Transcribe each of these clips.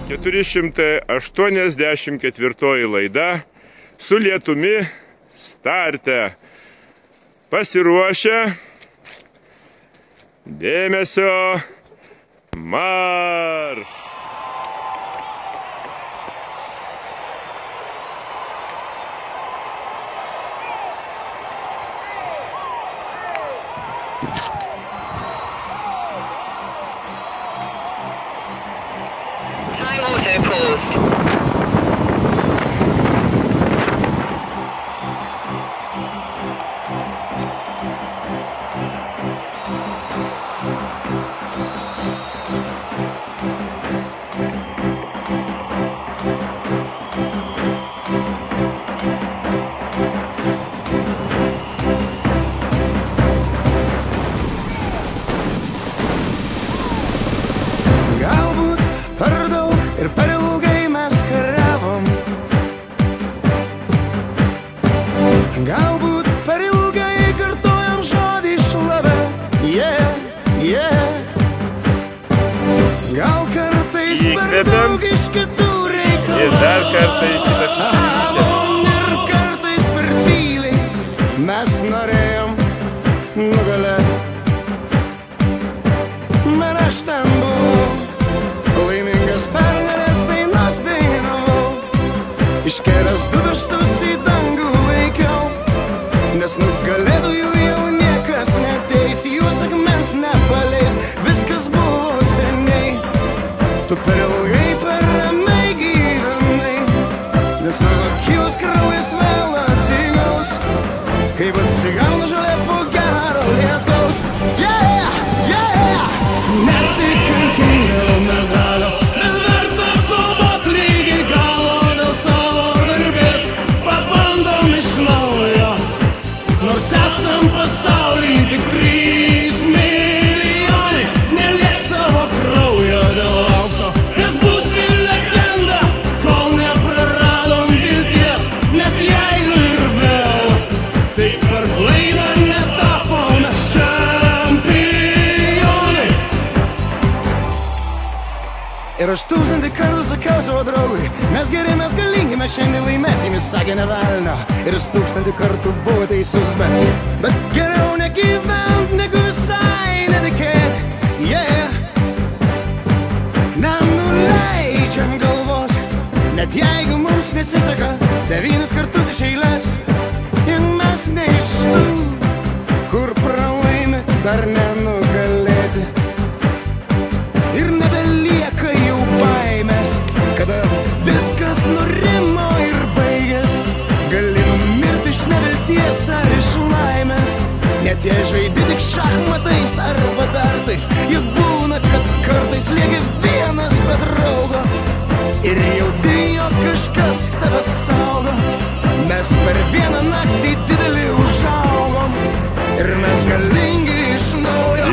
484 laida su lietumi starte. Pasiruošę. Dėmesio. Marš. Time auto paused. Galbūt per daug ir per ilgai mes kariavom. Galbūt per ilgai kartojam žodį šlavę. Yeah, yeah. Gal kartais per daug iš kitų reikalavom ir kartais per tyliai mes norėjom nugalėt. Bet aš ten buvau laimingas pergalės dainas dainavau, iškėlęs du pirštus į dangų laikiau, nes nugalėtojų jau niekas neteis, juos akmens nepaleis, viskas buvo seniai. Tu per ilgai per ramiai gyvenai, nes mano gyvas kraujas vėl atsigaus, kaip atsigauna žolė po gero lietaus. Yeah, yeah! Nesikankink dėl medalio, bet verta kovot lygiai galo dėl savo garbės. Pabandom iš naujo, nors esam pasauly tik 3 milijonai. Neliek savo kraujo dėl aukso, nes būsi legenda, kol nepraradom vilties. Net jeigu ir vėl taip per klaidą netapome čempionai. Ir aš 1000 kartų sakiau savo draugui, mes geri, mes galingi, mes šiandien laimėsim, jis sakė ne velnio. Ir jis 1000 kartų buvo teisus, bet geriau negyvent, negu visai netikėt. Yeah. Nenuleidžiam galvos, net jeigu mums nesiseka 9 kartus iš eilės. Juk mes ne iš tų, kur pralaimi dar nenugalėti. Ir nebelieka jau baimės, kada viskas nurimo ir baigės. Gali numirti iš nevilties ar iš laimės, net jei žaidi tik šachmatais arba dartais. Juk būna, kad kartais lieki vienas be draugo ir jauti, jog kažkas tave saugo. Mes per vieną naktį didelį užaugom ir mes galingi iš naujo.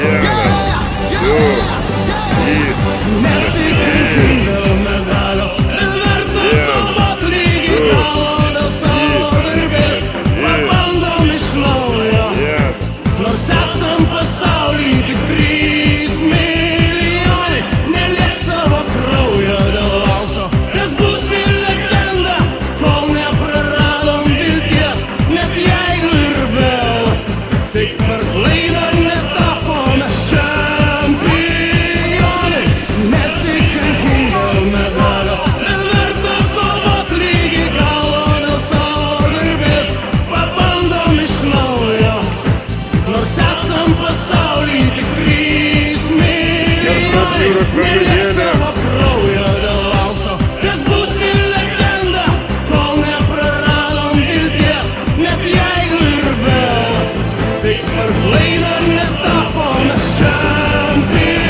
Nesikankink dėl medalio, bet verta kovot lygiai galo dėl savo garbės. Pabandom iš naujo, nors esam pasauly tik 3 milijonai. Neliek savo kraujo dėl aukso, nes būsi legenda, kol nepraradom vilties. Net jeigu ir vėl taip per klaidą netapome čempionai. Nesikankink dėl medalio, bet verta kovot lygiai galo dėl savo garbės. Pabandom iš naujo, nors esam pasauly tik 3 milijonai. Neliek savo kraujo dėl aukso, nes būsi legenda, kol nepraradom vilties. Net jeigu ir vėl taip per klaidą netapome čempionai.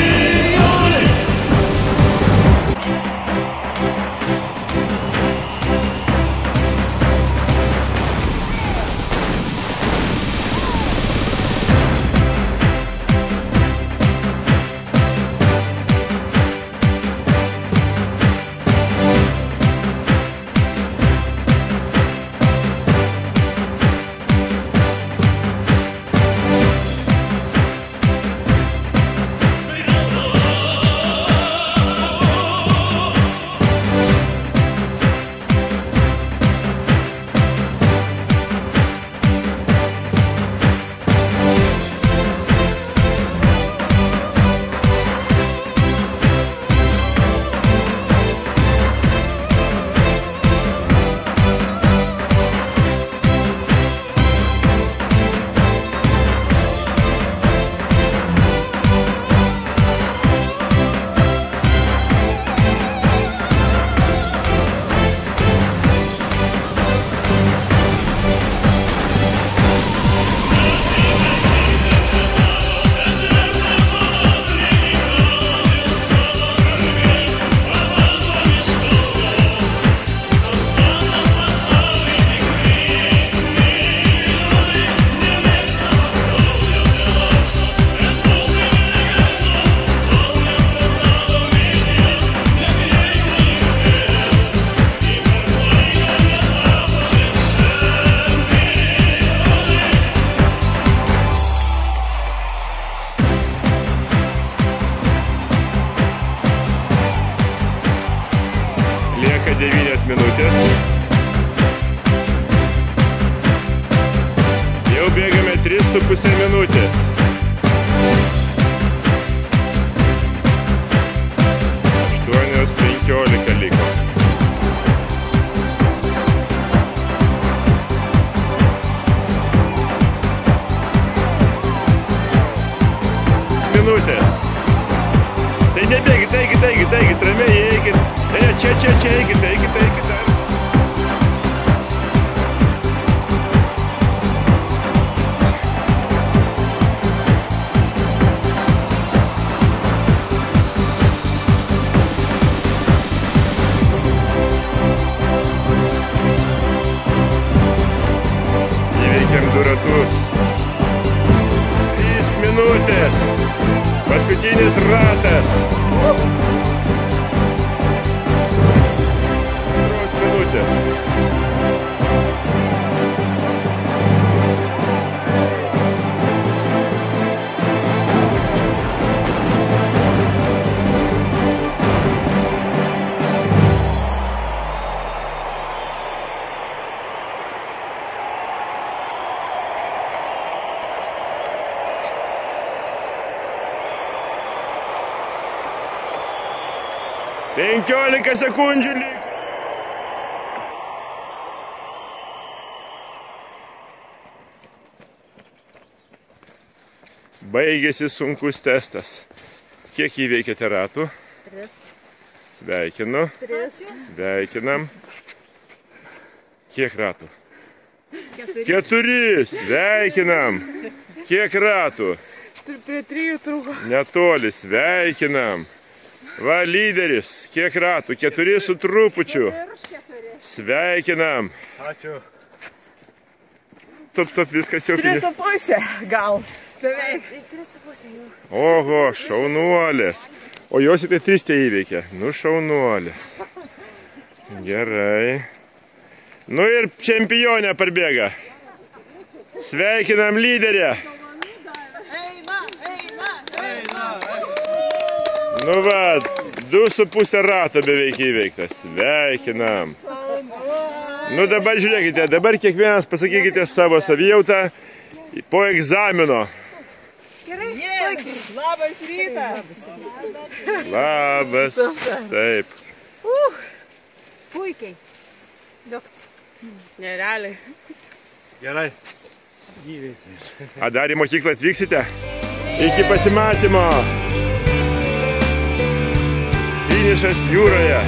eikit, ramiai eikit. Čia, eikit. Įveikėm 2 ratus. 3 minutės. Paskutinis ratas. 2 minutės. Penkiolika sekundžių liko. Baigėsi sunkus testas. Kiek įveikėte ratų? 3. Sveikinu. 3. Sveikinam. Kiek ratų? 4. 4. Sveikinam. Kiek ratų? Prie 3 trūko. Netoli. Sveikinam. Va, lyderis. Kiek ratų? 4 su trupučiu. Sveikinam. Ačiū. Top, viskas jau. 3,5 gal. Beveik. 3,5 jau. Oho, šaunuolės. O jos tai 3 te įveikė. Nu, šaunuolės. Gerai. Nu ir čempionė parbėga. Sveikinam lyderę. Nu va, 2,5 rato beveik įveiktas. Sveikinam. Nu dabar žiūrėkite, dabar kiekvienas pasakykite savo savijautą po egzamino. Gerai. Labas rytas. Labas. Taip. Puikiai. Joks. Nerealiai. Gerai. Įveikęs. A dar į mokyklą atvyksite? Iki pasimatymo. Finišas jūroje.